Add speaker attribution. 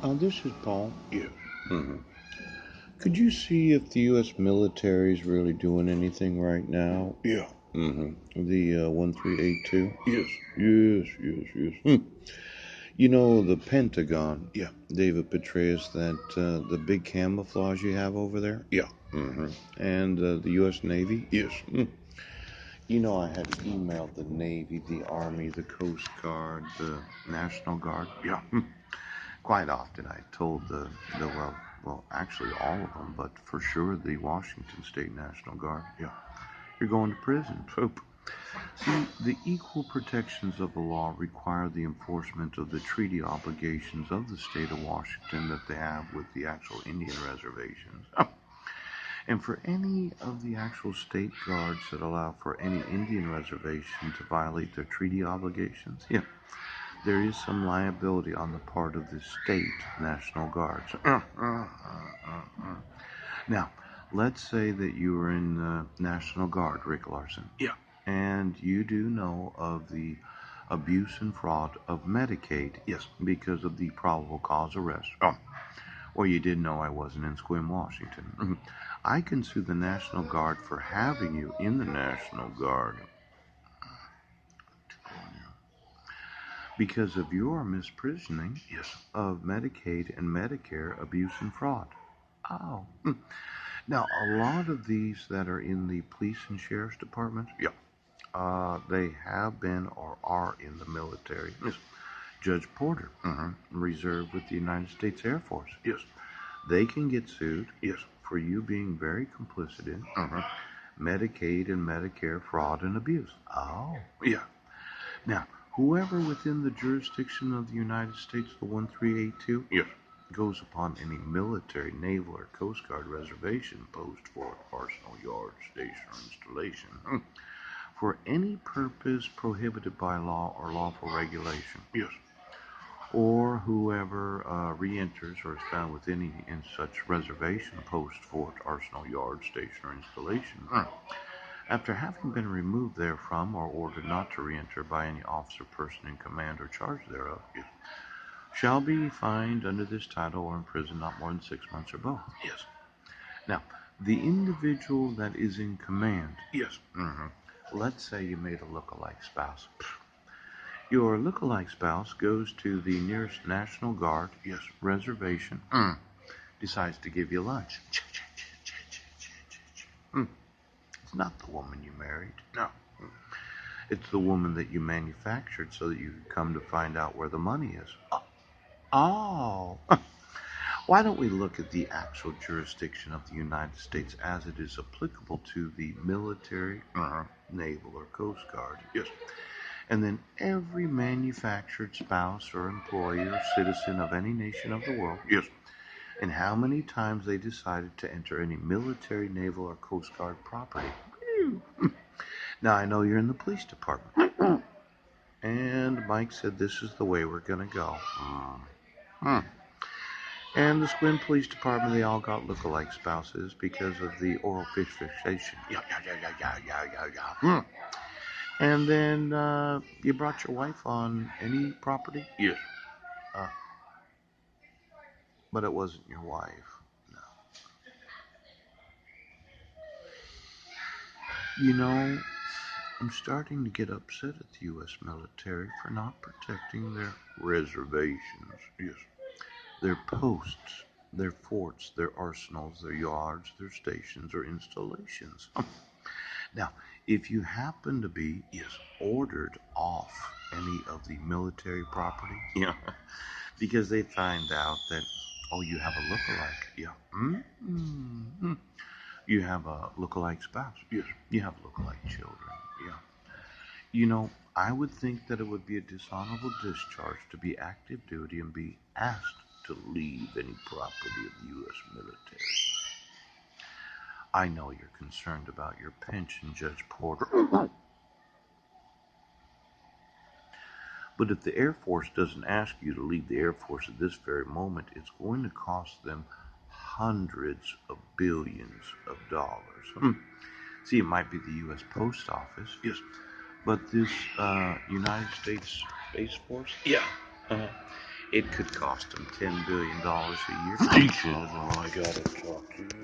Speaker 1: This is Paul.
Speaker 2: Yes.
Speaker 1: hmm Could you see if the U.S. military is really doing anything right now?
Speaker 2: Yeah.
Speaker 1: The 1382?
Speaker 2: Yes.
Speaker 1: Yes, yes, yes. You know, the Pentagon,
Speaker 2: Yeah.
Speaker 1: David Petraeus, that the big camouflage you have over there?
Speaker 2: Yeah.
Speaker 1: hmm And the U.S. Navy?
Speaker 2: Yes.
Speaker 1: You know, I had emailed the Navy, the Army, the Coast Guard, the National Guard.
Speaker 2: Yeah.
Speaker 1: Quite often I told well, actually all of them, but for sure the Washington State National Guard,
Speaker 2: Yeah.
Speaker 1: you're going to prison. Poop. See, the equal protections of the law require the enforcement of the treaty obligations of the state of Washington that they have with the actual Indian reservations. And for any of the actual state guards that allow for any Indian reservation to violate their treaty obligations, yeah, there is some liability on the part of the state National Guards. Now, let's say that you were in the National Guard, Rick Larson.
Speaker 2: Yeah.
Speaker 1: And you do know of the abuse and fraud of Medicaid.
Speaker 2: Yes.
Speaker 1: Because of the probable cause arrest. Or you did know I wasn't in Sequim, Washington. I can sue the National Guard for having you in the National Guard because of your misprisioning
Speaker 2: Yes.
Speaker 1: of Medicaid and Medicare abuse and fraud. Oh. Now, a lot of these that are in the police and sheriff's departments,
Speaker 2: Yeah.
Speaker 1: they have been or are in the military.
Speaker 2: Yes.
Speaker 1: Judge Porter, reserved with the United States Air Force.
Speaker 2: Yes.
Speaker 1: They can get sued
Speaker 2: Yes.
Speaker 1: for you being very complicit in
Speaker 2: Uh-huh.
Speaker 1: Medicaid and Medicare fraud and abuse. Oh.
Speaker 2: Yeah.
Speaker 1: Now, whoever within the jurisdiction of the United States, the 1382,
Speaker 2: Yes.
Speaker 1: goes upon any military, naval, or Coast Guard reservation, post, fort, arsenal, yard, station, or installation, for any purpose prohibited by law or lawful regulation,
Speaker 2: Yes.
Speaker 1: or whoever re-enters or is found with any in such reservation, post, fort, arsenal, yard, station, or installation, after having been removed therefrom or ordered not to re-enter by any officer, person in command, or charge thereof,
Speaker 2: Yes.
Speaker 1: shall be fined under this title or imprisoned not more than 6 months or both.
Speaker 2: Yes.
Speaker 1: Now, the individual that is in command,
Speaker 2: Yes.
Speaker 1: let's say you made a look-alike spouse. Your look-alike spouse goes to the nearest National Guard
Speaker 2: Yes.
Speaker 1: reservation, decides to give you lunch. It's not the woman you married.
Speaker 2: No.
Speaker 1: It's the woman that you manufactured so that you could come to find out where the money is. Oh. Why don't we look at the actual jurisdiction of the United States as it is applicable to the military, naval, or Coast Guard?
Speaker 2: Yes.
Speaker 1: And then every manufactured spouse or employee or citizen of any nation of the world,
Speaker 2: Yes.
Speaker 1: and how many times they decided to enter any military, naval, or Coast Guard property. Now, I know you're in the police department. And Mike said this is the way we're going to go. And the Squim Police Department, they all got look-alike spouses because of the oral fish fixation.
Speaker 2: Yeah.
Speaker 1: And then you brought your wife on any property,
Speaker 2: Yes.
Speaker 1: but it wasn't your wife. No. You know, I'm starting to get upset at the U.S. military for not protecting their reservations.
Speaker 2: Yes.
Speaker 1: Their posts, their forts, their arsenals, their yards, their stations, or installations. Now, if you happen to be ordered off any of the military property, because they find out that, oh, you have a look-alike, you have a look-alike spouse,
Speaker 2: Yes.
Speaker 1: you have look-alike children,
Speaker 2: Yeah.
Speaker 1: you know, I would think that it would be a dishonorable discharge to be active duty and be asked to leave any property of the U.S. military. I know you're concerned about your pension, Judge Porter. But if the Air Force doesn't ask you to leave the Air Force at this very moment, it's going to cost them hundreds of billions of dollars. See, it might be the U.S. Post Office.
Speaker 2: Yes.
Speaker 1: But this United States Space Force?
Speaker 2: Yeah.
Speaker 1: It could cost them $10 billion a year.
Speaker 2: He said, "Well, I gotta talk to you."